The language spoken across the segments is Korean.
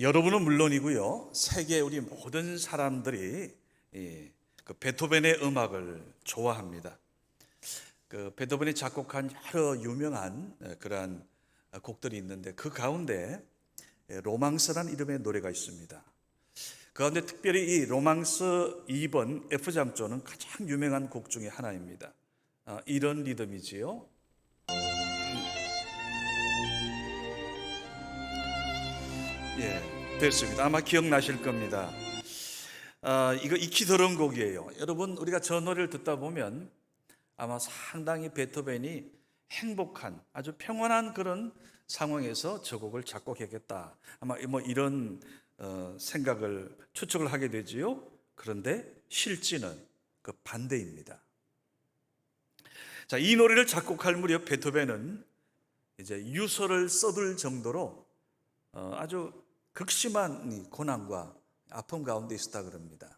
여러분은 물론이고요, 세계 우리 모든 사람들이 그 베토벤의 음악을 좋아합니다. 그 베토벤이 작곡한 여러 유명한 그러한 곡들이 있는데 그 가운데 로망스라는 이름의 노래가 있습니다. 그 가운데 특별히 이 로망스 2번 F장조는 가장 유명한 곡 중에 하나입니다. 이런 리듬이지요. 됐습니다. 아마 기억나실 겁니다. 이거 익히 들은 곡이에요. 여러분, 우리가 저 노래를 듣다 보면 아마 상당히 베토벤이 행복한, 아주 평온한 그런 상황에서 저 곡을 작곡했겠다, 아마 뭐 이런 생각을 추측을 하게 되지요. 그런데 실제는 그 반대입니다. 자, 이 노래를 작곡할 무렵 베토벤은 이제 유서를 써둘 정도로 아주 극심한 고난과 아픔 가운데 있었다 그럽니다.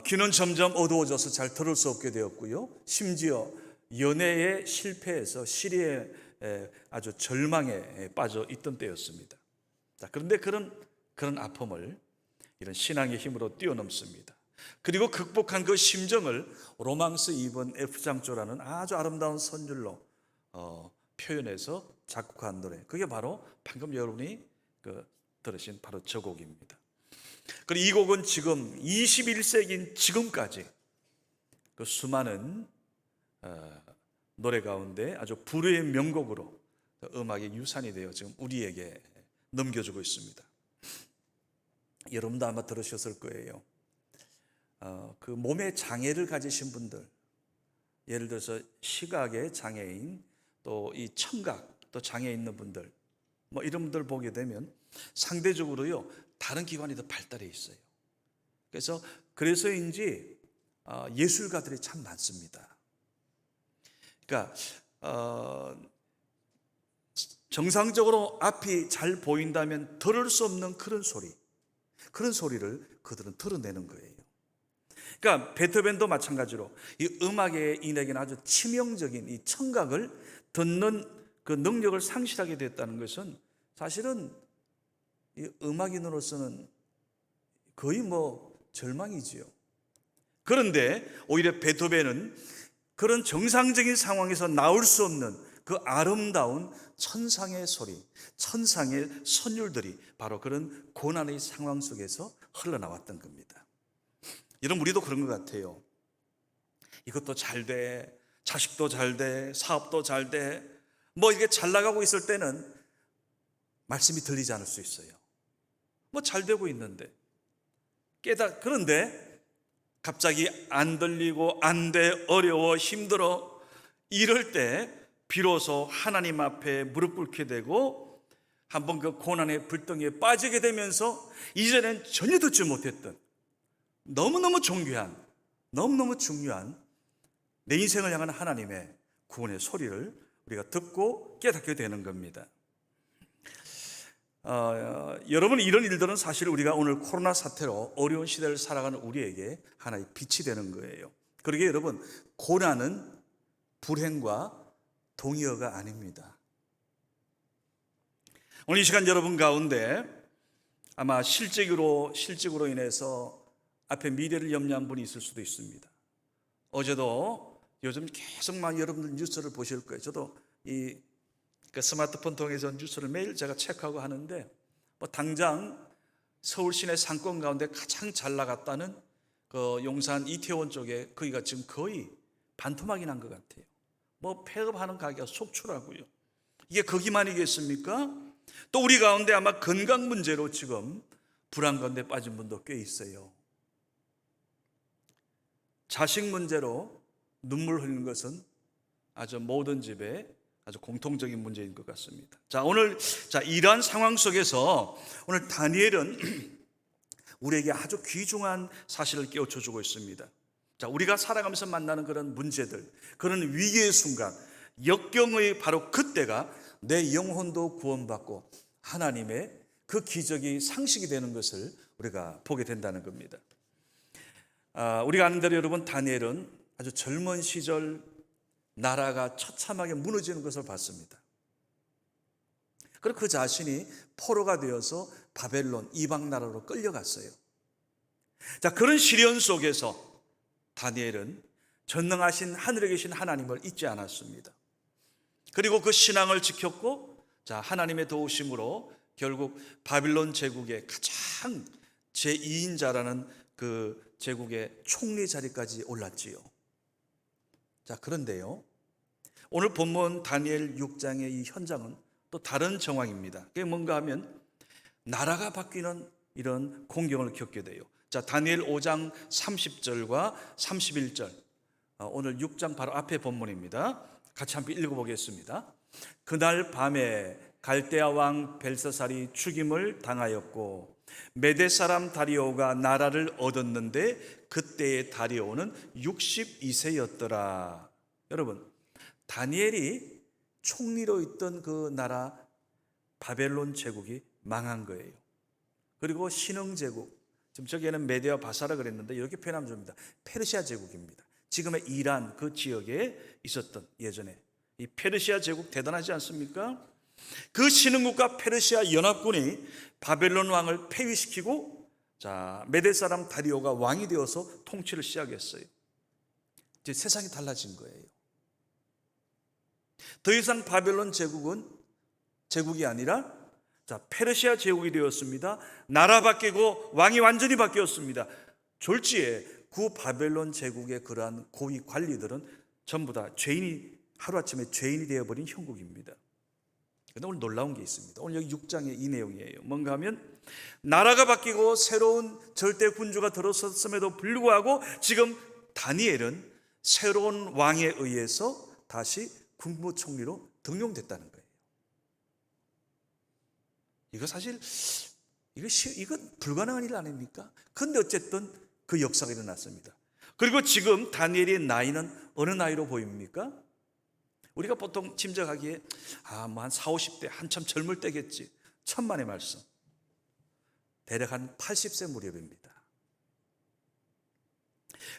귀는 점점 어두워져서 잘 들을 수 없게 되었고요. 심지어 연애에 실패해서 시리에 아주 절망에 빠져 있던 때였습니다. 자, 그런데 그런 아픔을 이런 신앙의 힘으로 뛰어넘습니다. 그리고 극복한 그 심정을 로망스 2번 F장조라는 아주 아름다운 선율로 표현해서 작곡한 노래, 그게 바로 방금 여러분이 들으신 바로 저 곡입니다. 그리고 이 곡은 지금 21세기인 지금까지 그 수많은 노래 가운데 아주 불후의 명곡으로 음악의 유산이 되어 지금 우리에게 넘겨주고 있습니다. 여러분도 아마 들으셨을 거예요. 그 몸에 장애를 가지신 분들, 예를 들어서 시각의 장애인, 또 이 청각, 또 장애 있는 분들, 뭐 이런 분들 보게 되면 상대적으로요 다른 기관이 더 발달해 있어요. 그래서인지 예술가들이 참 많습니다. 그러니까 정상적으로 앞이 잘 보인다면 들을 수 없는 그런 소리를 그들은 드러내는 거예요. 그러니까 베토벤도 마찬가지로 이 음악의 인에게는 아주 치명적인 이 청각을 듣는 그 능력을 상실하게 됐다는 것은 사실은 이 음악인으로서는 거의 뭐 절망이지요. 그런데 오히려 베토벤은 그런 정상적인 상황에서 나올 수 없는 그 아름다운 천상의 소리, 천상의 선율들이 바로 그런 고난의 상황 속에서 흘러나왔던 겁니다. 여러분, 우리도 그런 것 같아요. 이것도 잘 돼, 자식도 잘 돼, 사업도 잘 돼, 뭐 이게 잘 나가고 있을 때는 말씀이 들리지 않을 수 있어요. 뭐 잘 되고 있는데 그런데 갑자기 안 들리고 안 돼, 어려워, 힘들어, 이럴 때 비로소 하나님 앞에 무릎 꿇게 되고 한번 그 고난의 불덩이에 빠지게 되면서 이전엔 전혀 듣지 못했던 너무너무 존귀한, 너무너무 중요한 내 인생을 향한 하나님의 구원의 소리를 우리가 듣고 깨닫게 되는 겁니다. 여러분, 이런 일들은 사실 우리가 오늘 코로나 사태로 어려운 시대를 살아가는 우리에게 하나의 빛이 되는 거예요. 그러게 여러분, 고난은 불행과 동의어가 아닙니다. 오늘 이 시간 여러분 가운데 아마 실직으로 인해서 앞에 미래를 염려한 분이 있을 수도 있습니다. 어제도 요즘 계속 막 여러분들 뉴스를 보실 거예요. 저도 그 스마트폰 통해서 뉴스를 매일 제가 체크하고 하는데 뭐 당장 서울 시내 상권 가운데 가장 잘 나갔다는 그 용산 이태원 쪽에 거기가 지금 거의 반토막이 난 것 같아요. 뭐 폐업하는 가게가 속출하고요. 이게 거기만이겠습니까? 또 우리 가운데 아마 건강 문제로 지금 불안 가운데 빠진 분도 꽤 있어요. 자식 문제로 눈물 흘리는 것은 아주 모든 집에 아주 공통적인 문제인 것 같습니다. 이러한 상황 속에서 오늘 다니엘은 우리에게 아주 귀중한 사실을 깨우쳐 주고 있습니다. 자, 우리가 살아가면서 만나는 그런 문제들, 그런 위기의 순간, 역경의 바로 그때가 내 영혼도 구원받고 하나님의 그 기적이 상식이 되는 것을 우리가 보게 된다는 겁니다. 우리가 아는 대로 여러분, 다니엘은 아주 젊은 시절 나라가 처참하게 무너지는 것을 봤습니다. 그리고 그 자신이 포로가 되어서 바벨론 이방 나라로 끌려갔어요. 자, 그런 시련 속에서 다니엘은 전능하신 하늘에 계신 하나님을 잊지 않았습니다. 그리고 그 신앙을 지켰고, 자, 하나님의 도우심으로 결국 바빌론 제국의 가장 제2인자라는 그 제국의 총리 자리까지 올랐지요. 자, 그런데요, 오늘 본문 다니엘 6장의 이 현장은 또 다른 정황입니다. 그게 뭔가 하면 나라가 바뀌는 이런 공경을 겪게 돼요. 자, 다니엘 5장 30절과 31절, 오늘 6장 바로 앞에 본문입니다. 같이 한번 읽어보겠습니다. 그날 밤에 갈대아 왕 벨사살이 죽임을 당하였고 메대 사람 다리오가 나라를 얻었는데 그때의 다리오는 62세였더라. 여러분, 다니엘이 총리로 있던 그 나라 바벨론 제국이 망한 거예요. 그리고 신흥 제국, 지금 저기에는 메대와 바사라 그랬는데 이렇게 표현하면 됩니다. 페르시아 제국입니다. 지금의 이란 그 지역에 있었던 예전에 이 페르시아 제국 대단하지 않습니까? 그 신흥국가 페르시아 연합군이 바벨론 왕을 폐위시키고, 자, 메대 사람 다리오가 왕이 되어서 통치를 시작했어요. 이제 세상이 달라진 거예요. 더 이상 바벨론 제국은 제국이 아니라, 자, 페르시아 제국이 되었습니다. 나라 바뀌고 왕이 완전히 바뀌었습니다. 졸지에 구 바벨론 제국의 그러한 고위 관리들은 전부 다 하루아침에 죄인이 되어버린 형국입니다. 그런데 오늘 놀라운 게 있습니다. 오늘 여기 6장의 이 내용이에요. 뭔가 하면 나라가 바뀌고 새로운 절대 군주가 들어섰음에도 불구하고 지금 다니엘은 새로운 왕에 의해서 다시 국무총리로 등용됐다는 거예요. 이거 사실 이건 불가능한 일 아닙니까? 그런데 어쨌든 그 역사가 일어났습니다. 그리고 지금 다니엘의 나이는 어느 나이로 보입니까? 우리가 보통 짐작하기에 뭐 한 40, 50대 한참 젊을 때겠지. 천만의 말씀. 대략 한 80세 무렵입니다.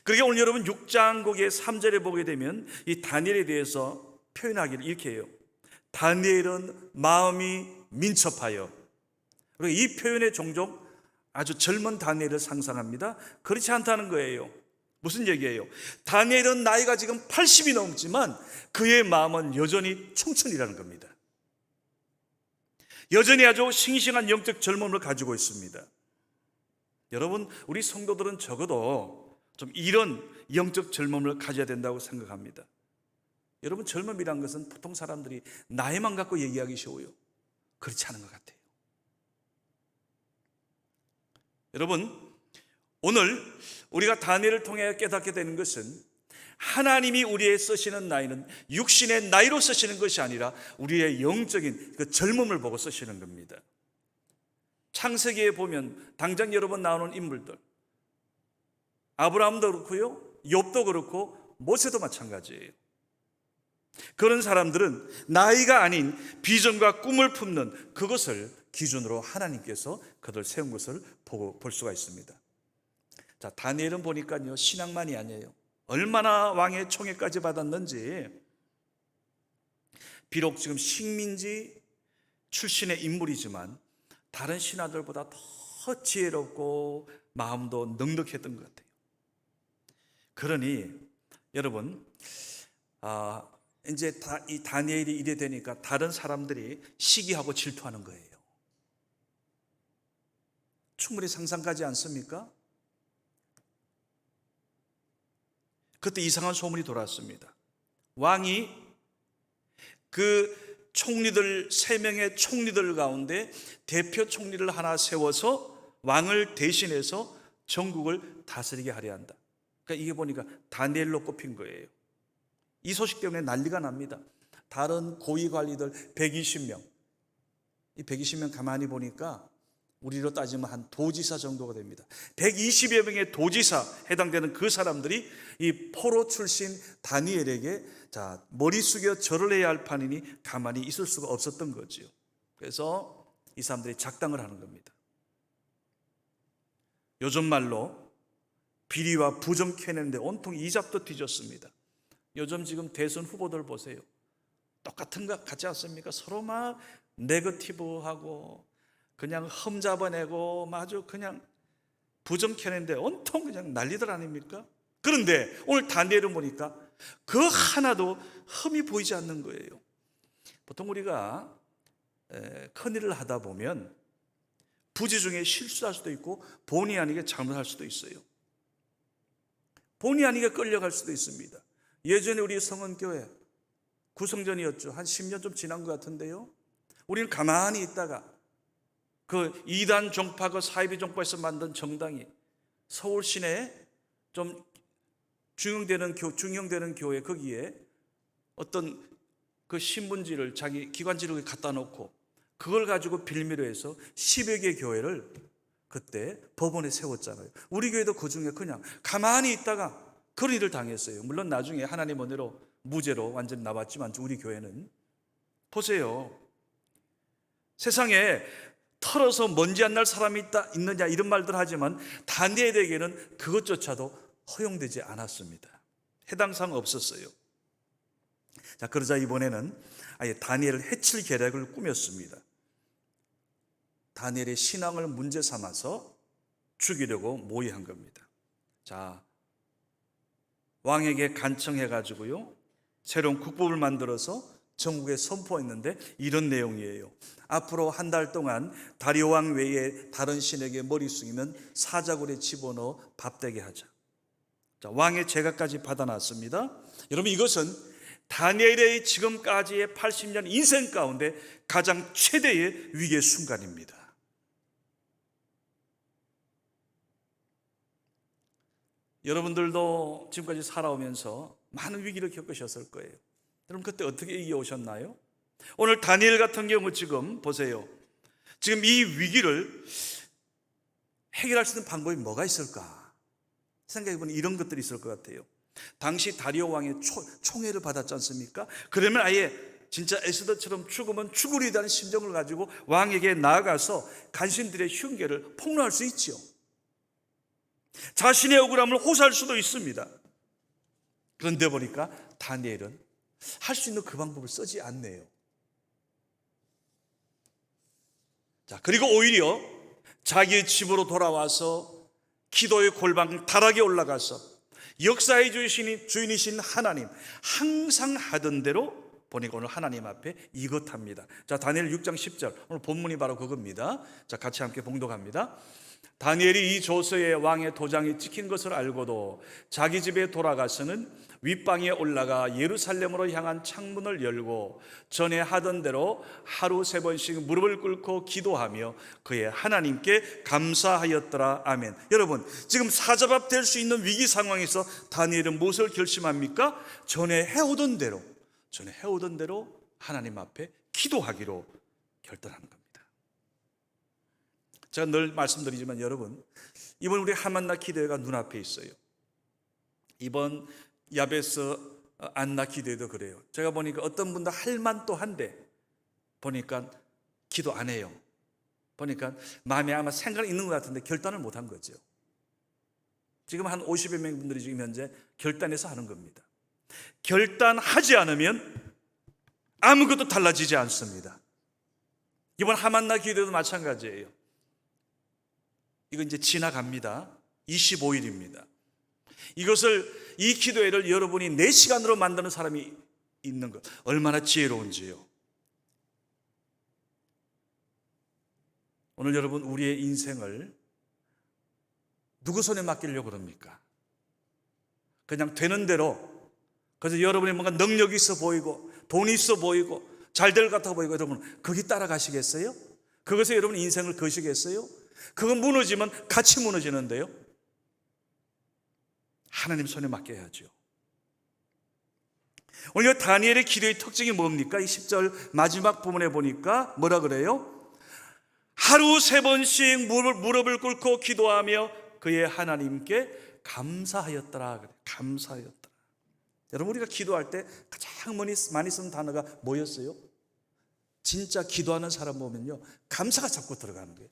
그러게 오늘 여러분 6장 거기에 3절에 보게 되면 이 다니엘에 대해서 표현하기를 이렇게 해요. 다니엘은 마음이 민첩하여. 그리고 이 표현에 종종 아주 젊은 다니엘을 상상합니다. 그렇지 않다는 거예요. 무슨 얘기예요? 다니엘은 나이가 지금 80이 넘지만 그의 마음은 여전히 청춘이라는 겁니다. 여전히 아주 싱싱한 영적 젊음을 가지고 있습니다. 여러분, 우리 성도들은 적어도 좀 이런 영적 젊음을 가져야 된다고 생각합니다. 여러분, 젊음이란 것은 보통 사람들이 나이만 갖고 얘기하기 쉬워요. 그렇지 않은 것 같아요. 여러분, 오늘 우리가 다니엘을 통해 깨닫게 되는 것은 하나님이 우리의 쓰시는 나이는 육신의 나이로 쓰시는 것이 아니라 우리의 영적인 그 젊음을 보고 쓰시는 겁니다. 창세기에 보면 당장 여러 번 나오는 인물들, 아브라함도 그렇고요, 욥도 그렇고 모세도 마찬가지예요. 그런 사람들은 나이가 아닌 비전과 꿈을 품는 그것을 기준으로 하나님께서 그들 세운 것을 볼 수가 있습니다. 자, 다니엘은 보니까요, 신앙만이 아니에요. 얼마나 왕의 총애까지 받았는지. 비록 지금 식민지 출신의 인물이지만 다른 신하들보다 더 지혜롭고 마음도 넉넉했던 것 같아요. 그러니 여러분, 이제 이 다니엘이 이래 되니까 다른 사람들이 시기하고 질투하는 거예요. 충분히 상상가지 않습니까? 그때 이상한 소문이 돌았습니다. 왕이 그 총리들 3명의 총리들 가운데 대표 총리를 하나 세워서 왕을 대신해서 전국을 다스리게 하려 한다. 그러니까 이게 보니까 다니엘로 꼽힌 거예요. 이 소식 때문에 난리가 납니다. 다른 고위 관리들 120명. 이 120명 가만히 보니까 우리로 따지면 한 도지사 정도가 됩니다. 120여 명의 도지사 해당되는 그 사람들이 이 포로 출신 다니엘에게 머리 숙여 절을 해야 할 판이니 가만히 있을 수가 없었던 거지요. 그래서 이 사람들이 작당을 하는 겁니다. 요즘 말로 비리와 부정 캐내는데 온통 이잡도 뒤졌습니다. 요즘 지금 대선 후보들 보세요. 똑같은 것 같지 않습니까? 서로 막 네거티브하고 그냥 흠잡아내고 아주 그냥 부정켜낸데 온통 그냥 난리들 아닙니까? 그런데 오늘 다니엘을 보니까 그 하나도 흠이 보이지 않는 거예요. 보통 우리가 큰일을 하다 보면 부지 중에 실수할 수도 있고 본의 아니게 잘못할 수도 있어요. 본의 아니게 끌려갈 수도 있습니다. 예전에 우리 성은교회 구성전이었죠. 한 10년 좀 지난 것 같은데요. 우리는 가만히 있다가 그 이단 종파, 그 사이비 종파에서 만든 정당이 서울 시내에 좀 중형되는 교회 거기에 어떤 그 신문지를 자기 기관지를 갖다 놓고 그걸 가지고 빌미로 해서 10여 개 교회를 그때 법원에 세웠잖아요. 우리 교회도 그 중에 그냥 가만히 있다가 그런 일을 당했어요. 물론 나중에 하나님 은혜로 무죄로 완전히 나왔지만 우리 교회는 보세요. 세상에 털어서 먼지 안 날 사람이 있느냐 이런 말들 하지만 다니엘에게는 그것조차도 허용되지 않았습니다. 해당 사항 없었어요. 자, 그러자 이번에는 아예 다니엘을 해칠 계략을 꾸몄습니다. 다니엘의 신앙을 문제 삼아서 죽이려고 모의한 겁니다. 자, 왕에게 간청해가지고요, 새로운 국법을 만들어서 전국에 선포했는데 이런 내용이에요. 앞으로 한 달 동안 다리오 왕 외에 다른 신에게 머리 숙이면 사자굴에 집어넣어 밥되게 하자. 자, 왕의 제가까지 받아놨습니다. 여러분, 이것은 다니엘의 지금까지의 80년 인생 가운데 가장 최대의 위기의 순간입니다. 여러분들도 지금까지 살아오면서 많은 위기를 겪으셨을 거예요. 여러분, 그때 어떻게 이겨오셨나요? 오늘 다니엘 같은 경우 지금 보세요. 지금 이 위기를 해결할 수 있는 방법이 뭐가 있을까? 생각해보면 이런 것들이 있을 것 같아요. 당시 다리오 왕의 총애를 받았지 않습니까? 그러면 아예 진짜 에스더처럼 죽으면 죽으리라는 심정을 가지고 왕에게 나아가서 간신들의 흉계를 폭로할 수 있죠. 자신의 억울함을 호소할 수도 있습니다. 그런데 보니까 다니엘은 할 수 있는 그 방법을 쓰지 않네요. 자, 그리고 오히려 자기의 집으로 돌아와서 기도의 골방 다락에 올라가서 역사의 주인이신 하나님 항상 하던 대로 보니까 오늘 하나님 앞에 이것합니다. 자, 다니엘 6장 10절, 오늘 본문이 바로 그겁니다. 자, 같이 함께 봉독합니다. 다니엘이 이 조서에 왕의 도장이 찍힌 것을 알고도 자기 집에 돌아가서는 윗방에 올라가 예루살렘으로 향한 창문을 열고 전에 하던 대로 하루 3번씩 무릎을 꿇고 기도하며 그의 하나님께 감사하였더라. 아멘. 여러분, 지금 사자밥 될 수 있는 위기 상황에서 다니엘은 무엇을 결심합니까? 전에 해오던 대로 하나님 앞에 기도하기로 결단하는 겁니다. 제가 늘 말씀드리지만 여러분, 이번 우리 하만나 기도회가 눈앞에 있어요. 이번 야베스 안나 기도회도 그래요. 제가 보니까 어떤 분도 할 만도 한데 보니까 기도 안 해요. 보니까 마음에 아마 생각이 있는 것 같은데 결단을 못한 거죠. 지금 한 50여 명 분들이 지금 현재 결단해서 하는 겁니다. 결단하지 않으면 아무것도 달라지지 않습니다. 이번 하만나 기도회도 마찬가지예요. 이거 이제 지나갑니다. 25일입니다. 이 기도회를 여러분이 4시간으로 만드는 사람이 있는 것, 얼마나 지혜로운지요. 오늘 여러분, 우리의 인생을 누구 손에 맡기려고 그럽니까? 그냥 되는 대로, 그래서 여러분이 뭔가 능력이 있어 보이고 돈이 있어 보이고 잘 될 것 같아 보이고, 여러분 거기 따라가시겠어요? 그것에 여러분 인생을 거시겠어요? 그건 무너지면 같이 무너지는데요. 하나님 손에 맡겨야죠. 오늘 다니엘의 기도의 특징이 뭡니까? 이 10절 마지막 부분에 보니까 뭐라 그래요? 하루 3번씩 무릎을 꿇고 기도하며 그의 하나님께 감사하였더라. 감사하였더라. 여러분, 우리가 기도할 때 가장 많이 쓰는 단어가 뭐였어요? 진짜 기도하는 사람 보면요, 감사가 자꾸 들어가는 거예요.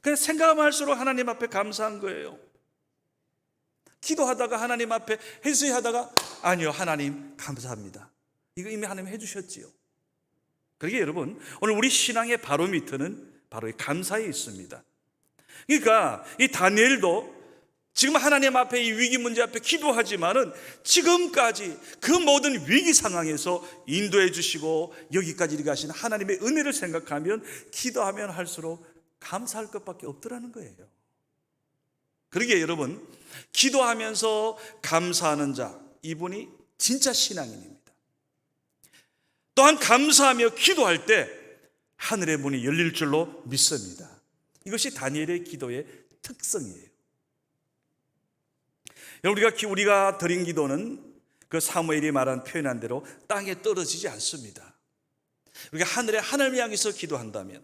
그냥 생각하면 할수록 하나님 앞에 감사한 거예요. 기도하다가 하나님 앞에 해수하다가 아니요, 하나님 감사합니다. 이거 이미 하나님 해주셨지요. 그러게 여러분, 오늘 우리 신앙의 바로미터는 바로 이 감사에 있습니다. 그러니까 이 다니엘도 지금 하나님 앞에 이 위기 문제 앞에 기도하지만은 지금까지 그 모든 위기 상황에서 인도해 주시고 여기까지 이르게 하신 하나님의 은혜를 생각하면 기도하면 할수록 감사할 것밖에 없더라는 거예요. 그러기에 여러분, 기도하면서 감사하는 자, 이분이 진짜 신앙인입니다. 또한 감사하며 기도할 때 하늘의 문이 열릴 줄로 믿습니다. 이것이 다니엘의 기도의 특성이에요. 우리가 드린 기도는 그 사무엘이 말한 표현한 대로 땅에 떨어지지 않습니다. 우리가 하늘을 향해서 기도한다면,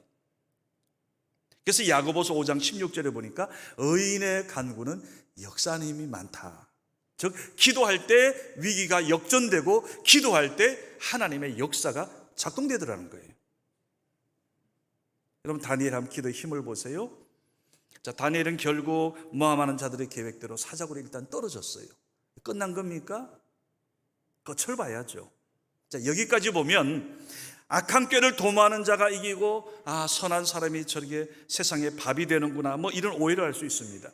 그래서 야고보서 5장 16절에 보니까 의인의 간구는 역사하는 힘이 많다. 즉 기도할 때 위기가 역전되고 기도할 때 하나님의 역사가 작동되더라는 거예요. 여러분, 다니엘 한번 기도의 힘을 보세요. 자, 다니엘은 결국 모함하는 자들의 계획대로 사자굴에 일단 떨어졌어요. 끝난 겁니까? 거쳐를 봐야죠. 자, 여기까지 보면 악한 꾀를 도모하는 자가 이기고 선한 사람이 저렇게 세상에 밥이 되는구나, 뭐 이런 오해를 할 수 있습니다.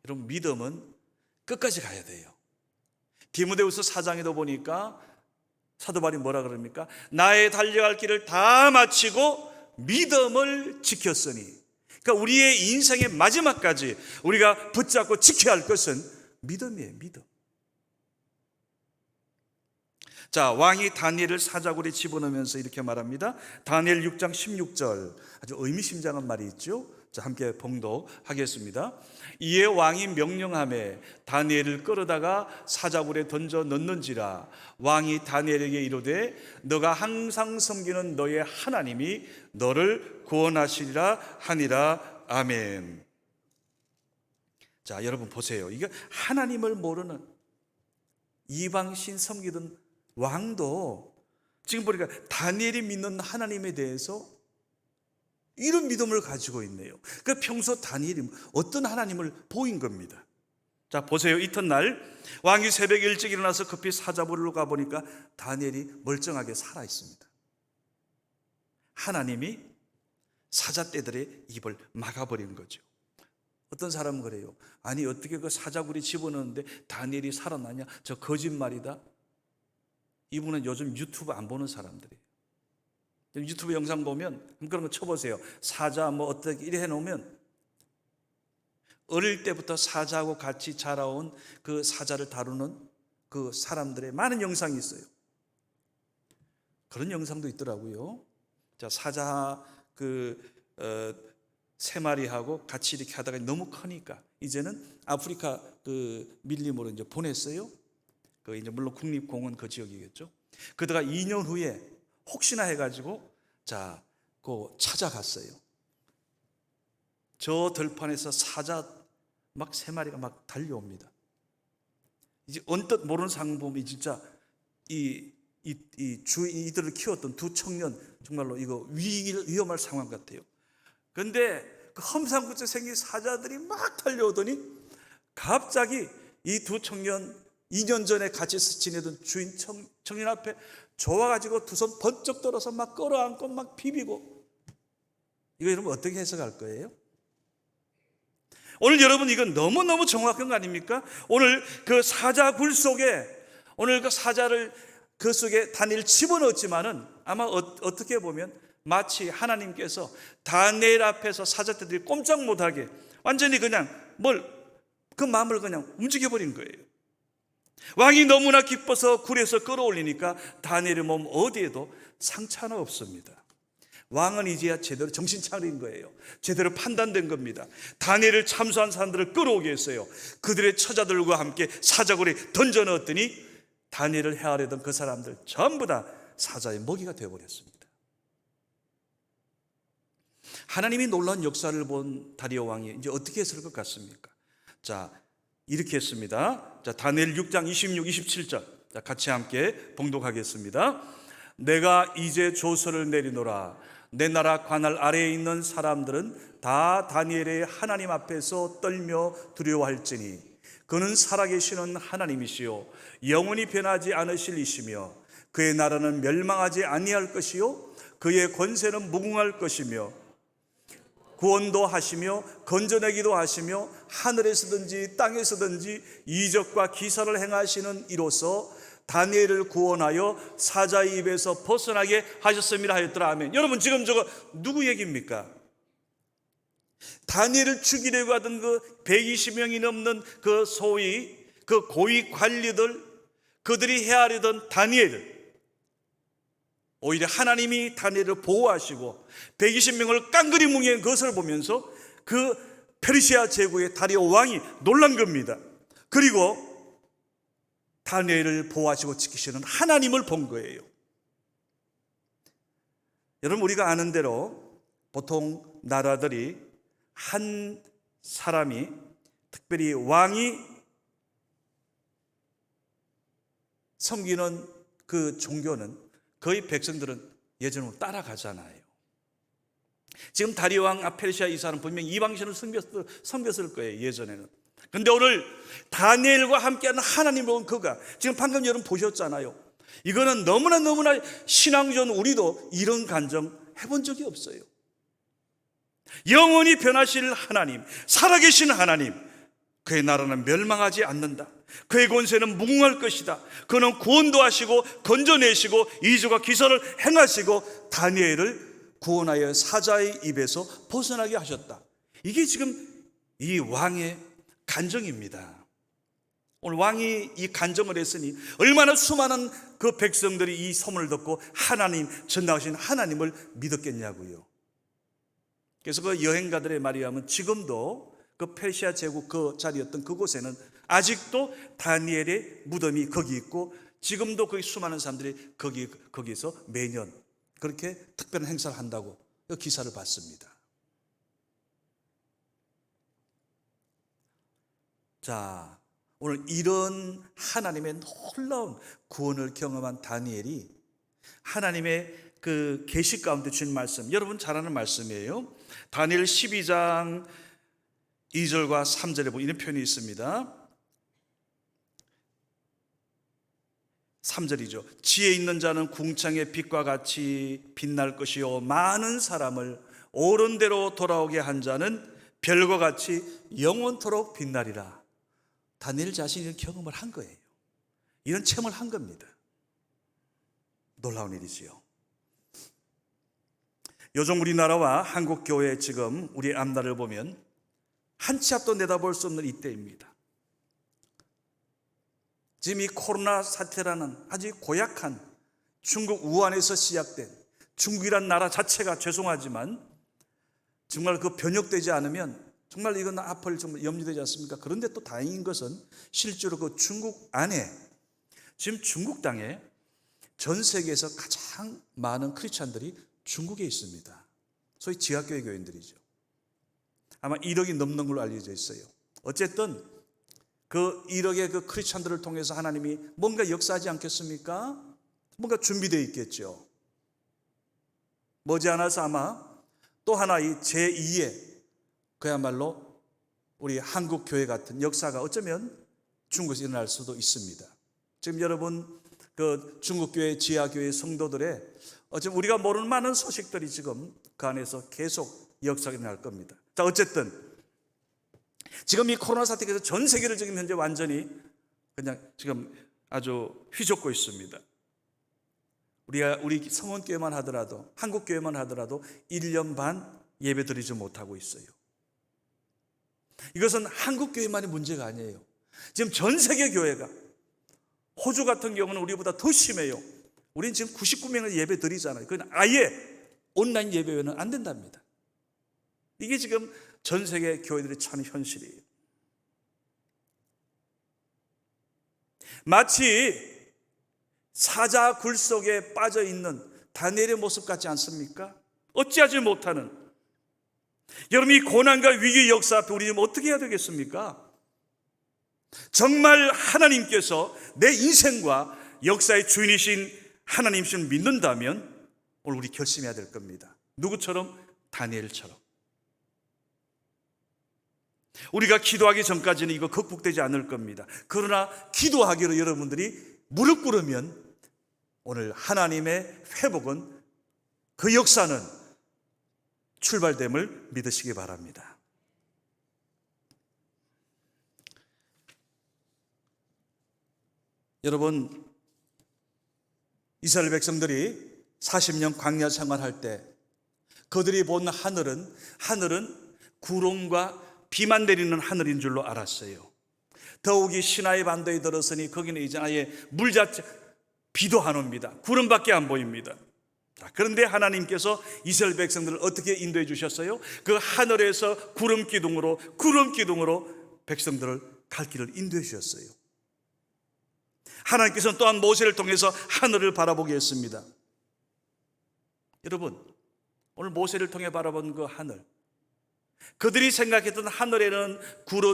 여러분, 믿음은 끝까지 가야 돼요. 디모데후서 4장에도 보니까 사도 바울이 뭐라 그럽니까? 나의 달려갈 길을 다 마치고 믿음을 지켰으니, 그러니까 우리의 인생의 마지막까지 우리가 붙잡고 지켜야 할 것은 믿음이에요. 믿음. 자, 왕이 다니엘을 사자굴에 집어넣으면서 이렇게 말합니다. 다니엘 6장 16절, 아주 의미심장한 말이 있죠. 자, 함께 봉독하겠습니다. 이에 왕이 명령하매 다니엘을 끌어다가 사자굴에 던져 넣는지라. 왕이 다니엘에게 이르되 너가 항상 섬기는 너의 하나님이 너를 구원하시리라 하니라. 아멘. 자, 여러분 보세요. 이게 하나님을 모르는 이방신 섬기던 왕도 지금 보니까 다니엘이 믿는 하나님에 대해서 이런 믿음을 가지고 있네요. 그 평소 다니엘이 어떤 하나님을 보인 겁니다. 자, 보세요. 이튿날 왕이 새벽 일찍 일어나서 급히 사자굴로 가보니까 다니엘이 멀쩡하게 살아 있습니다. 하나님이 사자떼들의 입을 막아버린 거죠. 어떤 사람은 그래요. 아니, 어떻게 그 사자굴에 집어넣는데 다니엘이 살아나냐? 저 거짓말이다. 이분은 요즘 유튜브 안 보는 사람들이에요. 유튜브 영상 보면 그런 거 쳐보세요. 사자 뭐 어떻게 이래 해놓으면 어릴 때부터 사자하고 같이 자라온 그 사자를 다루는 그 사람들의 많은 영상이 있어요. 그런 영상도 있더라고요. 자, 사자 세 마리하고 같이 이렇게 하다가 너무 크니까 이제는 아프리카 밀림으로 이제 보냈어요. 이제 물론 국립공원 그 지역이겠죠. 그러다가 2년 후에 혹시나 해가지고 찾아갔어요. 저 들판에서 사자 막 3마리가 막 달려옵니다. 이제 언뜻 모르는 상범이 진짜 이들을 키웠던 두 청년 정말로 이거 위험할 상황 같아요. 그런데 그 험상궂게 생긴 사자들이 막 달려오더니 갑자기 이 두 청년 2년 전에 같이 지내던 주인 청년 앞에 좋아가지고 두 손 번쩍 들어서 막 끌어안고 막 비비고. 이거 여러분 어떻게 해석할 거예요? 오늘 여러분 이건 너무너무 정확한 거 아닙니까? 오늘 그 사자굴 속에 오늘 그 사자를 그 속에 다니엘 집어넣었지만은 아마 어떻게 보면 마치 하나님께서 다니엘 앞에서 사자들이 꼼짝 못하게 완전히 그냥 그 마음을 그냥 움직여버린 거예요. 왕이 너무나 기뻐서 굴에서 끌어올리니까 다니엘의 몸 어디에도 상처 하나 없습니다. 왕은 이제야 제대로 정신 차린 거예요. 제대로 판단된 겁니다. 다니엘을 참수한 사람들을 끌어오게 했어요. 그들의 처자들과 함께 사자굴에 던져 넣었더니 다니엘을 헤아리던 그 사람들 전부 다 사자의 먹이가 되어버렸습니다. 하나님이 놀라운 역사를 본 다리오 왕이 이제 어떻게 했을 것 같습니까? 자, 이렇게 했습니다. 자, 다니엘 6장 26, 27절. 자, 같이 함께 봉독하겠습니다. 내가 이제 조서를 내리노라. 내 나라 관할 아래에 있는 사람들은 다 다니엘의 하나님 앞에서 떨며 두려워할지니 그는 살아계시는 하나님이시요 영원히 변하지 않으실 이시며 그의 나라는 멸망하지 아니할 것이요 그의 권세는 무궁할 것이며 구원도 하시며 건져내기도 하시며 하늘에서든지 땅에서든지 이적과 기사를 행하시는 이로써 다니엘을 구원하여 사자의 입에서 벗어나게 하셨음이라 하였더라. 아멘. 여러분, 지금 저거 누구 얘기입니까? 다니엘을 죽이려고 하던 그 120명이 넘는 그 소위 그 고위 관리들, 그들이 헤아리던 다니엘을 오히려 하나님이 다니엘을 보호하시고 120명을 깡그리 뭉갠 것을 보면서 그 페르시아 제국의 다리오 왕이 놀란 겁니다. 그리고 다니엘을 보호하시고 지키시는 하나님을 본 거예요. 여러분, 우리가 아는 대로 보통 나라들이 한 사람이, 특별히 왕이 섬기는 그 종교는 거의 백성들은 예전으로 따라가잖아요. 지금 다리오 왕 페르시아 이 사람 분명히 이방신을 섬겼을 거예요, 예전에는. 근데 오늘 다니엘과 함께하는 하나님을 본 그가, 지금 방금 여러분 보셨잖아요. 이거는 너무나 신앙전 우리도 이런 간증 해본 적이 없어요. 영원히 변하실 하나님, 살아계신 하나님, 그의 나라는 멸망하지 않는다. 그의 권세는 무궁할 것이다. 그는 구원도 하시고 건져내시고 이적과 기사를 행하시고 다니엘을 구원하여 사자의 입에서 벗어나게 하셨다. 이게 지금 이 왕의 간증입니다. 오늘 왕이 이 간증을 했으니 얼마나 수많은 그 백성들이 이 소문을 듣고 하나님, 전능하신 하나님을 믿었겠냐고요. 그래서 그 여행가들의 말에 의하면 지금도 그 페르시아 제국 그 자리였던 그곳에는 아직도 다니엘의 무덤이 거기 있고, 지금도 거기 수많은 사람들이 거기서 매년 그렇게 특별한 행사를 한다고 그 기사를 봤습니다. 자, 오늘 이런 하나님의 놀라운 구원을 경험한 다니엘이 하나님의 그 계시 가운데 주신 말씀, 여러분 잘 아는 말씀이에요. 다니엘 12장 2절과 3절에 보면 이런 표현이 있습니다. 3절이죠. 지혜 있는 자는 궁창의 빛과 같이 빛날 것이요, 많은 사람을 옳은 대로 돌아오게 한 자는 별과 같이 영원토록 빛나리라. 다니엘 자신이 이런 경험을 한 거예요. 이런 체험을 한 겁니다. 놀라운 일이지요. 요즘 우리나라와 한국 교회, 지금 우리 앞날을 보면 한 치 앞도 내다볼 수 없는 이때입니다. 지금 이 코로나 사태라는 아주 고약한 중국 우한에서 시작된, 중국이란 나라 자체가 죄송하지만 정말 그 변혁되지 않으면 정말 이건 앞을 정말 염려되지 않습니까? 그런데 또 다행인 것은 실제로 그 중국 안에, 지금 중국 땅에 전 세계에서 가장 많은 크리스찬들이 중국에 있습니다. 소위 지하교회 교인들이죠. 아마 1억이 넘는 걸로 알려져 있어요. 어쨌든 그 1억의 그 크리스찬들을 통해서 하나님이 뭔가 역사하지 않겠습니까? 뭔가 준비되어 있겠죠. 머지않아서 아마 또 하나 이 제2의 그야말로 우리 한국 교회 같은 역사가 어쩌면 중국에서 일어날 수도 있습니다. 지금 여러분 그 중국 교회, 지하 교회 성도들의 어쩌면 우리가 모르는 많은 소식들이 지금 그 안에서 계속 역사가 일어날 겁니다. 자, 어쨌든 지금 이 코로나 사태에서 전 세계를 지금 현재 완전히 그냥 지금 아주 휘젓고 있습니다. 우리 성원교회만 하더라도, 한국 교회만 하더라도 1년 반 예배 드리지 못하고 있어요. 이것은 한국 교회만의 문제가 아니에요. 지금 전 세계 교회가, 호주 같은 경우는 우리보다 더 심해요. 우리는 지금 99명을 예배 드리잖아요. 그건 아예 온라인 예배는 안 된답니다. 이게 지금 전 세계 교회들의 참 현실이에요. 마치 사자 굴 속에 빠져 있는 다니엘의 모습 같지 않습니까? 어찌하지 못하는. 여러분, 이 고난과 위기 역사 앞에 우리 지금 어떻게 해야 되겠습니까? 정말 하나님께서 내 인생과 역사의 주인이신 하나님이신 믿는다면 오늘 우리 결심해야 될 겁니다. 누구처럼? 다니엘처럼. 우리가 기도하기 전까지는 이거 극복되지 않을 겁니다. 그러나 기도하기로 여러분들이 무릎 꿇으면 오늘 하나님의 회복은 그 역사는 출발됨을 믿으시기 바랍니다. 여러분, 이스라엘 백성들이 40년 광야 생활할 때 그들이 본 하늘은 구름과 비만 내리는 하늘인 줄로 알았어요. 더욱이 시나이 반도에 들었으니 거기는 이제 아예 물 자체, 비도 안 옵니다. 구름밖에 안 보입니다. 그런데 하나님께서 이스라엘 백성들을 어떻게 인도해 주셨어요? 그 하늘에서 구름 기둥으로 백성들을 갈 길을 인도해 주셨어요. 하나님께서는 또한 모세를 통해서 하늘을 바라보게 했습니다. 여러분, 오늘 모세를 통해 바라본 그 하늘, 그들이 생각했던 하늘에는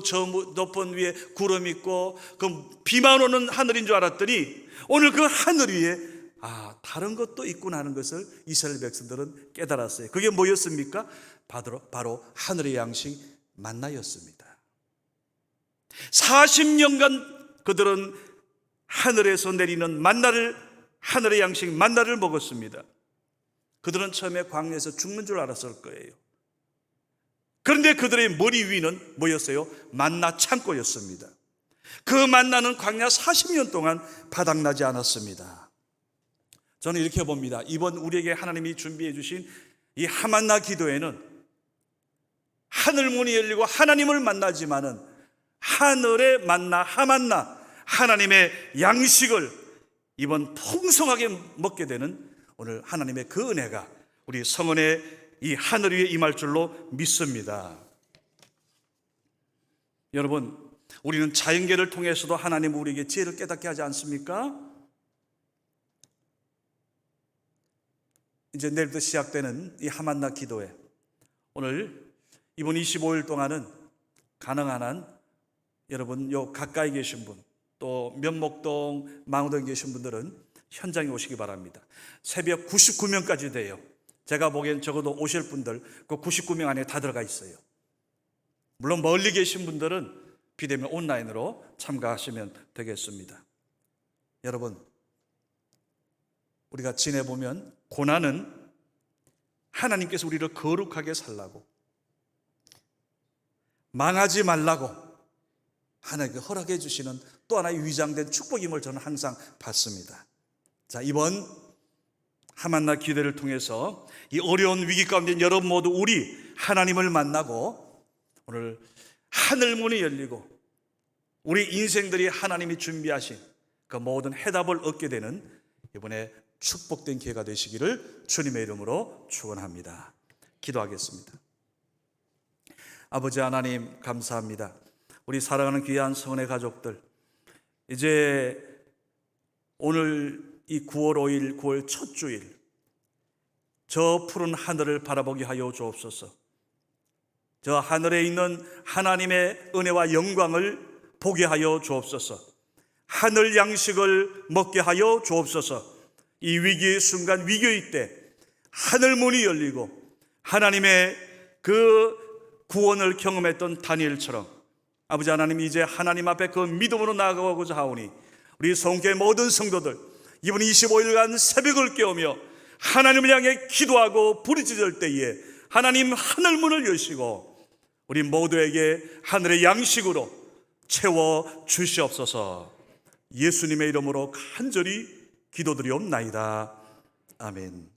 저 높은 위에 구름 있고 그 비만 오는 하늘인 줄 알았더니 오늘 그 하늘 위에 다른 것도 있구나 하는 것을 이스라엘 백성들은 깨달았어요. 그게 뭐였습니까? 바로 하늘의 양식 만나였습니다. 40년간 그들은 하늘에서 내리는 하늘의 양식 만나를 먹었습니다. 그들은 처음에 광야에서 죽는 줄 알았을 거예요. 그런데 그들의 머리 위는 뭐였어요? 만나 창고였습니다. 그 만나는 광야 40년 동안 바닥나지 않았습니다. 저는 이렇게 봅니다. 이번 우리에게 하나님이 준비해 주신 이 하만나 기도에는 하늘문이 열리고 하나님을 만나지만은 하늘의 만나 하만나 하나님의 양식을 이번 풍성하게 먹게 되는 오늘 하나님의 그 은혜가 우리 성원의 이 하늘 위에 임할 줄로 믿습니다. 여러분, 우리는 자연계를 통해서도 하나님 우리에게 지혜를 깨닫게 하지 않습니까? 이제 내일부터 시작되는 이 하만나 기도회, 오늘 이번 25일 동안은 가능한 한 여러분 요 가까이 계신 분, 또 면목동, 망우동에 계신 분들은 현장에 오시기 바랍니다. 새벽 99명까지 돼요. 제가 보기엔 적어도 오실 분들 그 99명 안에 다 들어가 있어요. 물론 멀리 계신 분들은 비대면 온라인으로 참가하시면 되겠습니다. 여러분, 우리가 지내보면 고난은 하나님께서 우리를 거룩하게 살라고, 망하지 말라고 하나님께 허락해 주시는 또 하나의 위장된 축복임을 저는 항상 받습니다. 자, 이번 하만나 기도를 통해서 이 어려운 위기 가운데 여러분 모두 우리 하나님을 만나고 오늘 하늘문이 열리고 우리 인생들이 하나님이 준비하신 그 모든 해답을 얻게 되는 이번에 축복된 기회가 되시기를 주님의 이름으로 축원합니다. 기도하겠습니다. 아버지 하나님, 감사합니다. 우리 사랑하는 귀한 성원의 가족들, 이제 오늘 이 9월 5일, 9월 첫 주일, 저 푸른 하늘을 바라보게 하여 주옵소서. 저 하늘에 있는 하나님의 은혜와 영광을 보게 하여 주옵소서. 하늘 양식을 먹게 하여 주옵소서. 이 위기의 순간, 위기의 때 하늘문이 열리고 하나님의 그 구원을 경험했던 다니엘처럼 아버지 하나님, 이제 하나님 앞에 그 믿음으로 나아가고자 하오니 우리 성교회 모든 성도들 이번 25일간 새벽을 깨우며 하나님을 향해 기도하고 부르짖을 때에 하나님 하늘문을 여시고 우리 모두에게 하늘의 양식으로 채워 주시옵소서. 예수님의 이름으로 간절히 기도드리옵나이다. 아멘.